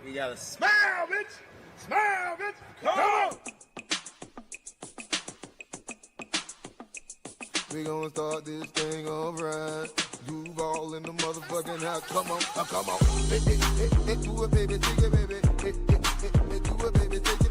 We gotta smile, bitch! Smile, bitch! Come on! We gonna start this thing alright. Duval in the motherfucking house. Come on, come on. Do it, baby, take it, baby. Do it, baby, take it, baby. Do it, baby, take it.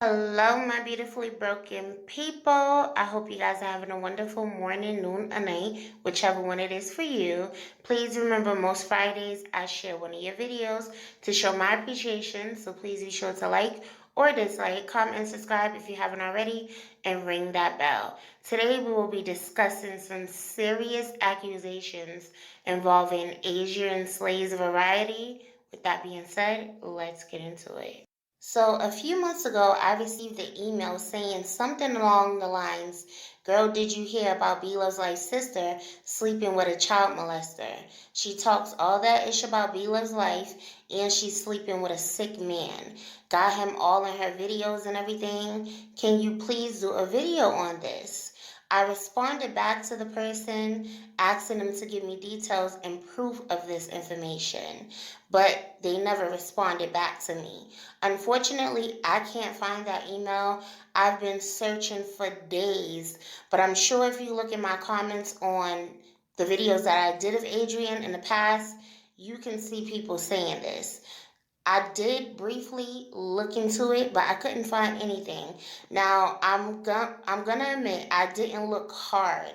Hello, my beautifully broken people. I hope you guys are having a wonderful morning, noon, or night, whichever one it is for you. Please remember, most Fridays I share one of your videos to show my appreciation. So please be sure to like or dislike, comment, and subscribe if you haven't already, and ring that bell. Today we will be discussing some serious accusations involving Adrienne Slay's variety. With that being said, let's get into it. So a few months ago, I received an email saying something along the lines, "Girl, did you hear about B-Love's life sister sleeping with a child molester? She talks all that ish about B-Love's life, and she's sleeping with a sick man. Got him all in her videos and everything. Can you please do a video on this?" I responded back to the person, asking them to give me details and proof of this information, but they never responded back to me. Unfortunately, I can't find that email. I've been searching for days, but I'm sure if you look in my comments on the videos that I did of Adrienne in the past, you can see people saying this. I did briefly look into it, but I couldn't find anything. Now, I'm gonna admit I didn't look hard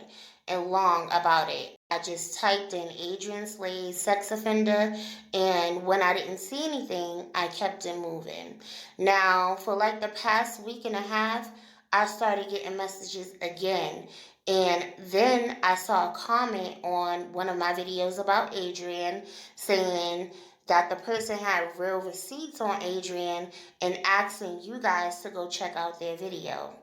and long about it. I just typed in Adrienne Slay sex offender, and when I didn't see anything, I kept it moving. Now, for like the past week and a half, I started getting messages again. And then I saw a comment on one of my videos about Adrienne saying that the person had real receipts on Adrienne and asking you guys to go check out their video.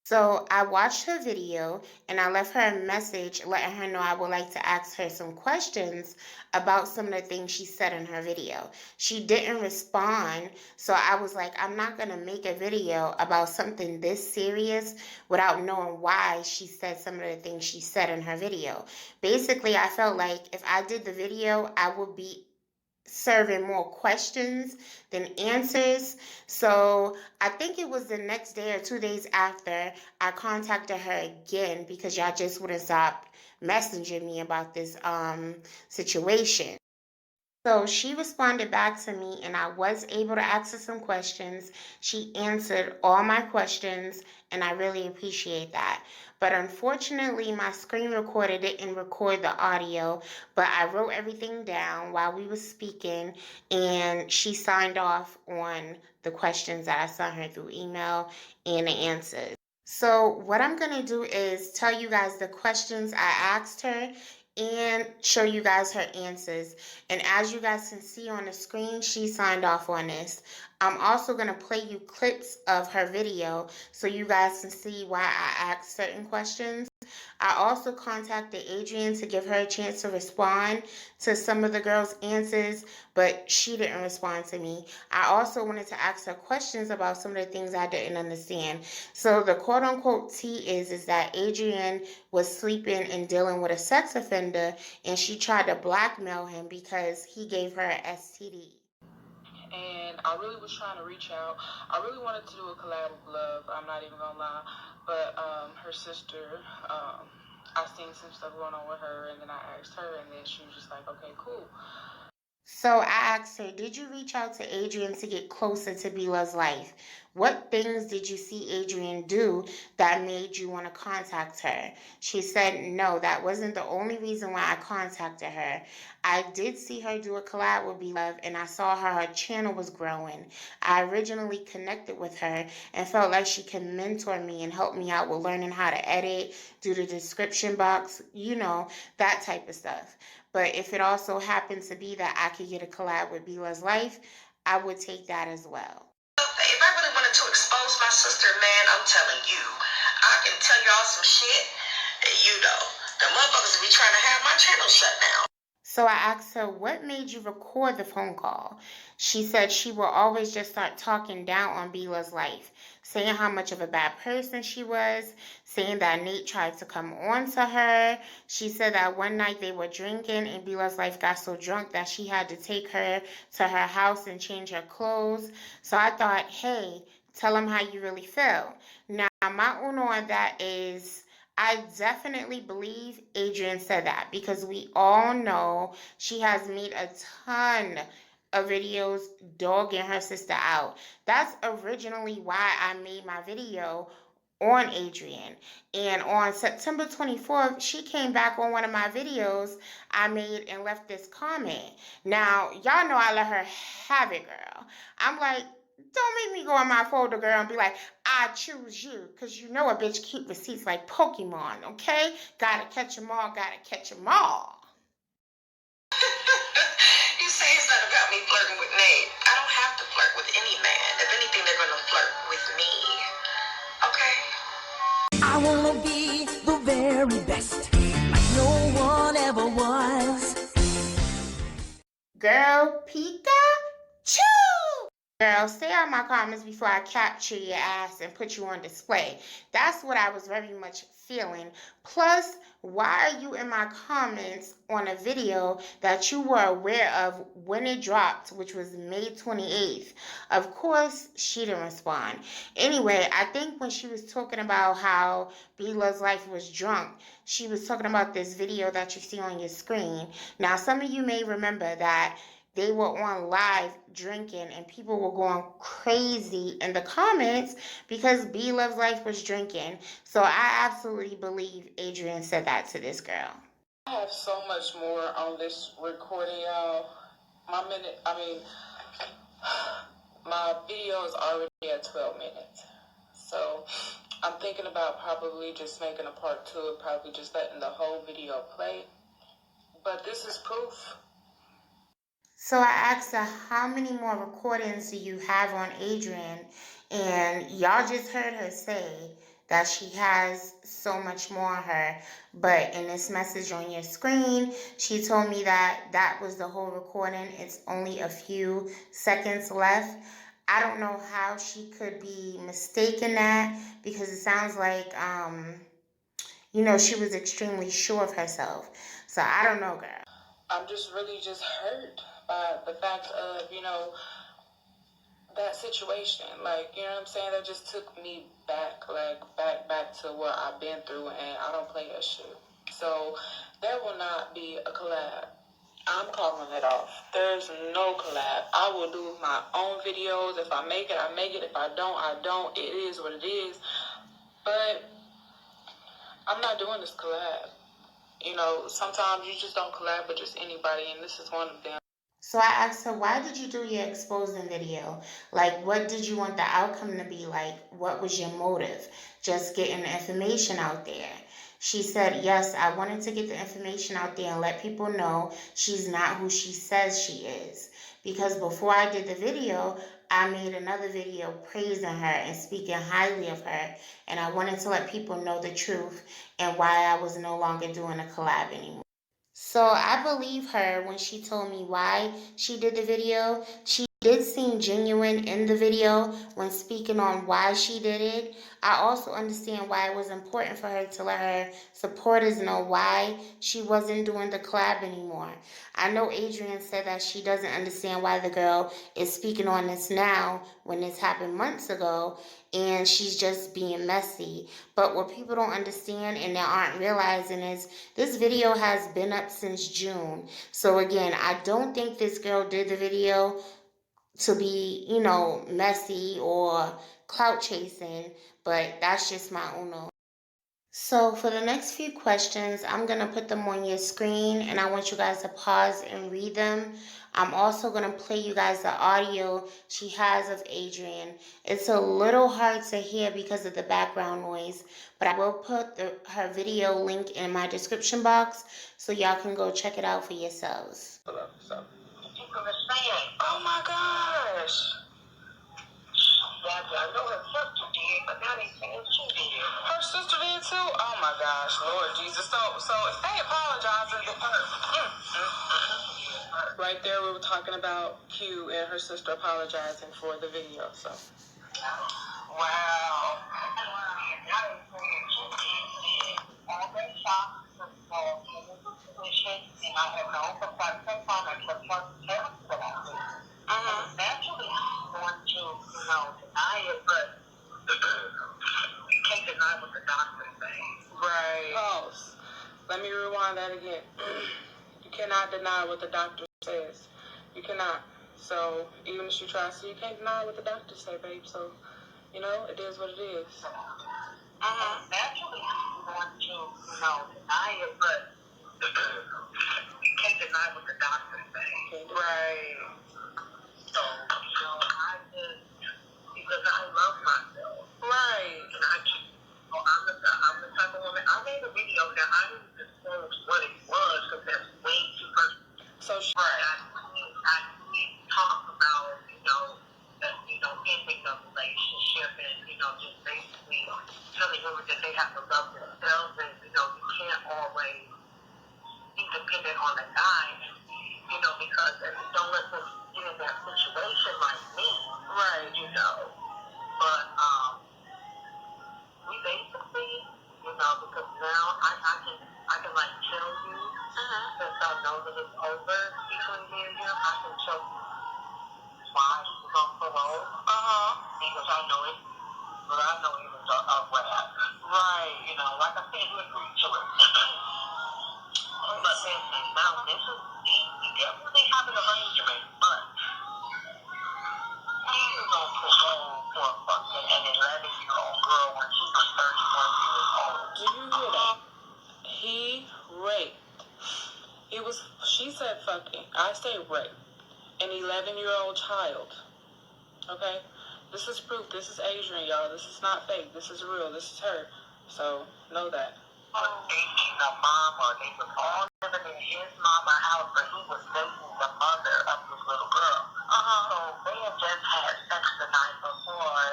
So I watched her video and I left her a message letting her know I would like to ask her some questions about some of the things she said in her video. She didn't respond, so I was like, I'm not going to make a video about something this serious without knowing why she said some of the things she said in her video. Basically, I felt like if I did the video, I would be serving more questions than answers. So I think it was the next day or 2 days after I contacted her again because y'all just wouldn't stop messaging me about this situation. So she responded back to me and I was able to ask her some questions. She answered all my questions and I really appreciate that. But unfortunately, my screen recorder didn't record the audio, but I wrote everything down while we were speaking and she signed off on the questions that I sent her through email and the answers. So what I'm going to do is tell you guys the questions I asked her and show you guys her answers. And as you guys can see on the screen, she signed off on this. I'm also going to play you clips of her video so you guys can see why I asked certain questions. I also contacted Adrienne to give her a chance to respond to some of the girls' answers, but she didn't respond to me. I also wanted to ask her questions about some of the things I didn't understand. So the quote-unquote tea is that Adrienne was sleeping and dealing with a sex offender, and she tried to blackmail him because he gave her an STD. And I really was trying to reach out. I really wanted to do a collab with Love, I'm not even gonna lie. But her sister, I seen some stuff going on with her, and then I asked her, and then she was just like, okay, cool. So I asked her, did you reach out to Adrienne to get closer to B-Love's life? What things did you see Adrienne do that made you want to contact her? She said, no, that wasn't the only reason why I contacted her. I did see her do a collab with B-Love, and I saw her channel was growing. I originally connected with her and felt like she could mentor me and help me out with learning how to edit, do the description box, you know, that type of stuff. But if it also happened to be that I could get a collab with B-Love's life, I would take that as well. If I really wanted to expose my sister, man, I'm telling you, I can tell y'all some shit that the motherfuckers be trying to have my channel shut down. So I asked her, what made you record the phone call? She said she will always just start talking down on Beela's life, saying how much of a bad person she was, saying that Nate tried to come on to her. She said that one night they were drinking and Beela's life got so drunk that she had to take her to her house and change her clothes. So I thought, hey, tell them how you really feel. Now, my uno on that is, I definitely believe Adrienne said that because we all know she has made a ton of videos dogging her sister out. That's originally why I made my video on Adrienne. And on September 24th, she came back on one of my videos I made and left this comment. Now, y'all know I let her have it, girl. I'm like, don't make me go on my folder, girl, and be like, I choose you, because you know a bitch keep receipts like Pokemon, okay? Gotta catch 'em all, gotta catch 'em all. You say it's not about me flirting with Nate. I don't have to flirt with any man. If anything, they're gonna flirt with me. Okay? I wanna be the very best, like no one ever was. Girl, Pikachu! Girl, stay out my comments before I capture your ass and put you on display. That's what I was very much feeling. Plus, why are you in my comments on a video that you were aware of when it dropped, which was May 28th? Of course, she didn't respond. Anyway, I think when she was talking about how Beela's life was drunk, she was talking about this video that you see on your screen. Now, some of you may remember that they were on live drinking and people were going crazy in the comments because Beela's life was drinking. So I absolutely believe Adrienne said that to this girl. I have so much more on this recording, y'all. My video is already at 12 minutes. So I'm thinking about probably just making a part 2, probably just letting the whole video play. But this is proof. So I asked her, how many more recordings do you have on Adrienne? And y'all just heard her say that she has so much more on her. But in this message on your screen, she told me that that was the whole recording. It's only a few seconds left. I don't know how she could be mistaken that because it sounds like, she was extremely sure of herself. So I don't know, girl. I'm just really just hurt by the fact of, that situation. Like, you know what I'm saying? That just took me back, back to what I've been through, and I don't play that shit. So there will not be a collab. I'm calling it off. There's no collab. I will do my own videos. If I make it, I make it. If I don't, I don't. It is what it is. But I'm not doing this collab. Sometimes you just don't collab with just anybody, and this is one of them. So I asked her, why did you do your exposing video? Like, what did you want the outcome to be like? What was your motive? Just getting the information out there. She said, yes, I wanted to get the information out there and let people know she's not who she says she is. Because before I did the video, I made another video praising her and speaking highly of her. And I wanted to let people know the truth and why I was no longer doing a collab anymore. So I believe her when she told me why she did the video. She did seem genuine in the video when speaking on why she did it. I also understand why it was important for her to let her supporters know why she wasn't doing the collab anymore. I know Adrienne said that she doesn't understand why the girl is speaking on this now when this happened months ago, and she's just being messy. But what people don't understand and they aren't realizing is this video has been up since June. So again, I don't think this girl did the video to be, messy or clout chasing, but that's just my uno. So for the next few questions, I'm going to put them on your screen and I want you guys to pause and read them. I'm also going to play you guys the audio she has of Adrienne. It's a little hard to hear because of the background noise, but I will put her video link in my description box so y'all can go check it out for yourselves. People are saying, oh my gosh. I know her sister did, but now they saying she did. Her sister did too? Oh my gosh, Lord Jesus. So if they apologizing to her, right there we were talking about Q and her sister apologizing for the video. So. Wow. And I have known for quite some time I kept trying to tell her about it. Naturally, she's going to, deny it, but you can't deny what the doctor's saying. Right. Pause. Let me rewind that again. You cannot deny what the doctor says. You cannot. So even if you try to, you can't deny what the doctor say, babe. So, it is what it is. Naturally, she's going to, deny it, but you can't deny what the doctor's saying. Right. So, because I love myself. Right. And I'm the type of woman, I made a video that I didn't disclose what it was because that's way too personal. So I did talk about, ending the relationship and, just basically telling women that they have to love themselves and, you can't always be dependent on a guy, because don't let them get in that situation like me. right. But, we basically, because now I can like tell you, since I know that it's over between me and him, I can tell you why he was on parole. Because I know it, but I know he was a rat. Right. Like I said, he agreed to it. But listen, now this is, we definitely have an arrangement, but he was on parole for fucking an 11-year-old girl when she was 31 years old. Do you hear that? He raped. She said fucking. I say rape. An 11-year-old child. Okay? This is proof. This is Adrienne, y'all. This is not fake. This is real. This is her. So, know that. Dating the mama, they was all living in his mama's house, but he was dating the mother of this little girl. So they had just had sex the night before,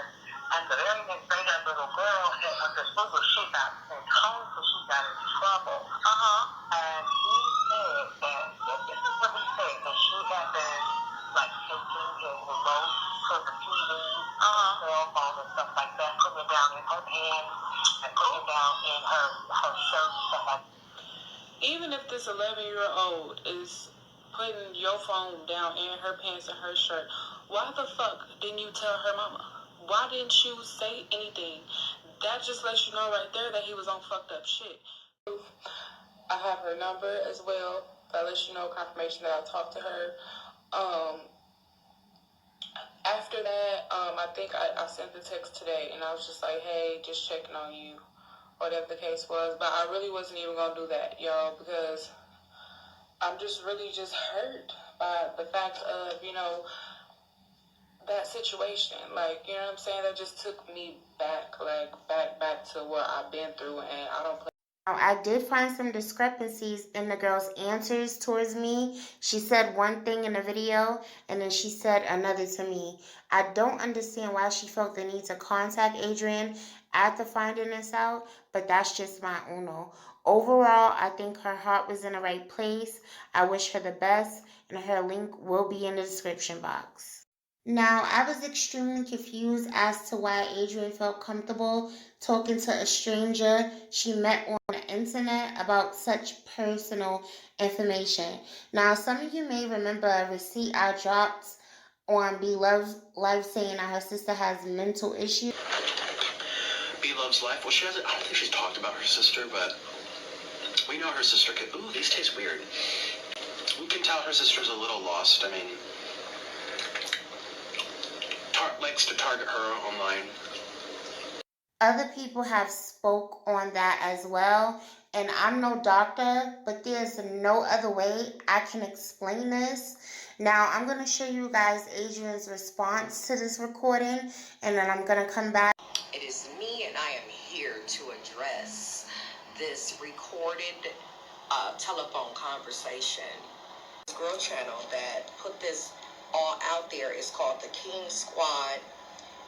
and the very next day that little girl had understood she got sent home because she got in trouble. And he said that, this is what he said, that she had been like taking his remote to the TV, cell phone and stuff like that, putting it down in her pants and putting it down in her shirt and stuff like that. Even if this 11-year-old is putting your phone down in her pants and her shirt, why the fuck didn't you tell her mama? Why didn't you say anything? That just lets you know right there that he was on fucked up shit. I have her number as well. That lets you know confirmation that I talked to her. After that, I think I sent the text today, and I was just like, hey, just checking on you, whatever the case was. But I really wasn't even going to do that, y'all, because I'm just really just hurt by the fact of, that situation. Like, you know what I'm saying? That just took me back, back to what I've been through, and I don't play. I did find some discrepancies in the girl's answers towards me. She said one thing in the video, and then she said another to me. I don't understand why she felt the need to contact Adrienne after finding this out, but that's just my uno. Overall, I think her heart was in the right place. I wish her the best, and her link will be in the description box. Now, I was extremely confused as to why Adrienne felt comfortable talking to a stranger she met on the internet about such personal information. Now, some of you may remember a receipt I dropped on B-Love's life saying that her sister has mental issues. B-Love's life? Well, I don't think she's talked about her sister, but we know her sister could... Ooh, these taste weird. We can tell her sister's a little lost. I mean... likes to target her online. Other people have spoke on that as well, and I'm no doctor, but there's no other way I can explain this. Now, I'm going to show you guys Adrienne's response to this recording, and then I'm going to come back. It is me, and I am here to address this recorded telephone conversation. This girl channel that put this all out there is called the King Squad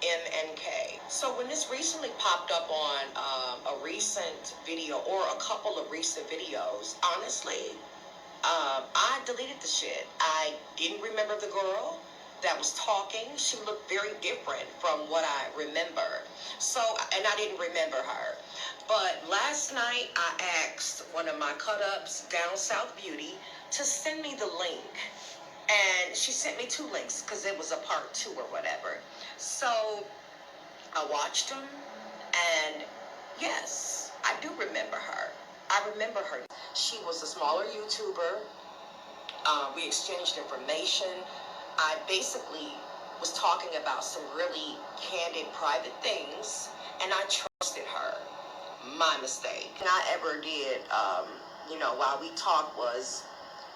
MNK. So when this recently popped up on a recent video or a couple of recent videos, honestly, I deleted the shit. I didn't remember the girl that was talking. She looked very different from what I remember. So, and I didn't remember her. But last night I asked one of my cut-ups, Down South Beauty, to send me the link. And she sent me 2 links because it was a part 2 or whatever. So I watched them, and yes, I do remember her. I remember her. She was a smaller YouTuber. We exchanged information. I basically was talking about some really candid, private things, and I trusted her. My mistake. And I ever did, while we talked was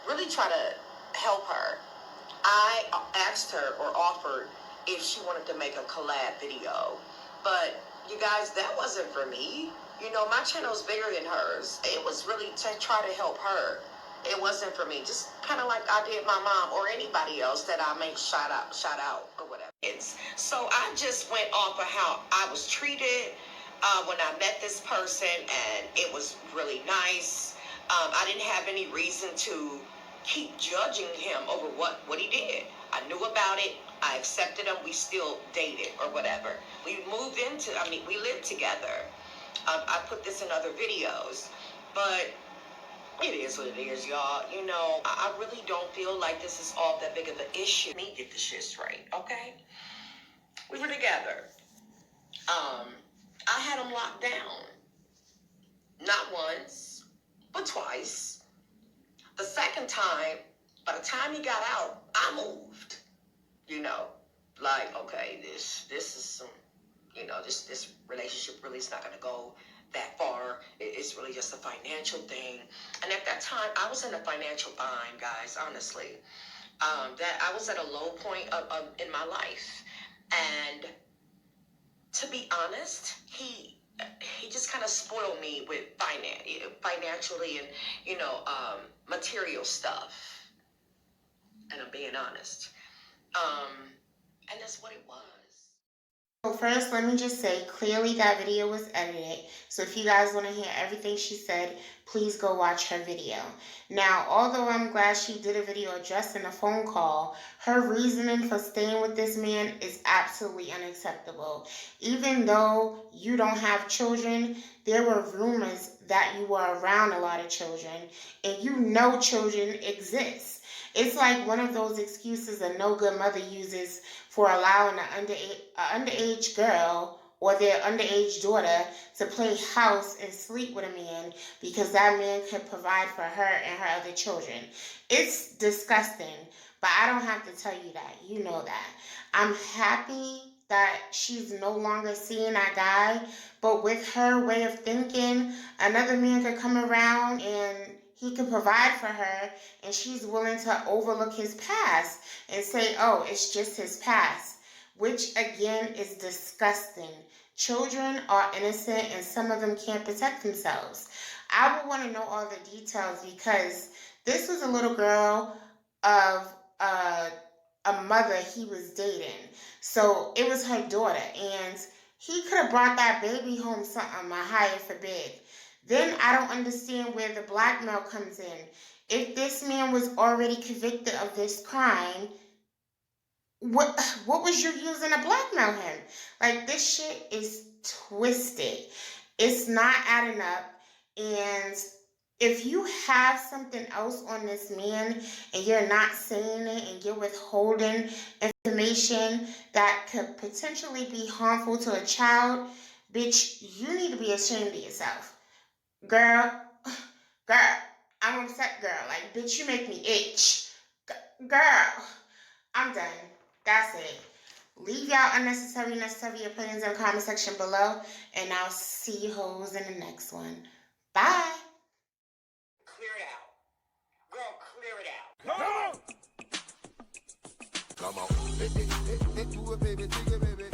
really try to help her. I asked her or offered if she wanted to make a collab video, but you guys, that wasn't for me. My channel's bigger than hers. It was really to try to help her. It wasn't for me. Just kind of like I did my mom or anybody else that I may shout out or whatever. So I just went off of how I was treated when I met this person, and it was really nice. I didn't have any reason to keep judging him over what he did. I knew about it. I accepted him. We still dated or whatever. We we lived together. I put this in other videos, but it is what it is, y'all. I really don't feel like this is all that big of an issue. Let me get the shit straight, okay? We were together. I had him locked down. Not once, but twice. The second time, by the time he got out, I moved. Like, okay, this is some, this relationship really is not going to go that far. It's really just a financial thing. And at that time, I was in a financial bind, guys, honestly. That I was at a low point in my life. And to be honest, he just kind of spoiled me with financially and, material stuff. And I'm being honest. And that's what it was. So first, let me just say, clearly that video was edited. So if you guys want to hear everything she said, please go watch her video. Now, although I'm glad she did a video addressing a phone call, her reasoning for staying with this man is absolutely unacceptable. Even though you don't have children, there were rumors that you were around a lot of children, and children exist. It's like one of those excuses a no-good mother uses for allowing an underage girl or their underage daughter to play house and sleep with a man because that man could provide for her and her other children. It's disgusting, but I don't have to tell you that. You know that. I'm happy that she's no longer seeing that guy, but with her way of thinking, another man could come around and he could provide for her, and she's willing to overlook his past and say, oh, it's just his past, which again is disgusting. Children are innocent and some of them can't protect themselves. I would want to know all the details because this was a little girl of a mother he was dating. So it was her daughter, and he could have brought that baby home something, a higher forbid. Then I don't understand where the blackmail comes in. If this man was already convicted of this crime, what was you using to blackmail him? Like, this shit is twisted. It's not adding up. And if you have something else on this man and you're not saying it and you're withholding information that could potentially be harmful to a child, bitch, you need to be ashamed of yourself. Girl, I'm upset, girl. Like, bitch, you make me itch. Girl, I'm done. That's it. Leave y'all unnecessary, necessary opinions in the comment section below, and I'll see you hoes in the next one. Bye. Clear it out. Girl, clear it out. Come on. Come on. Do it, baby, take it, baby.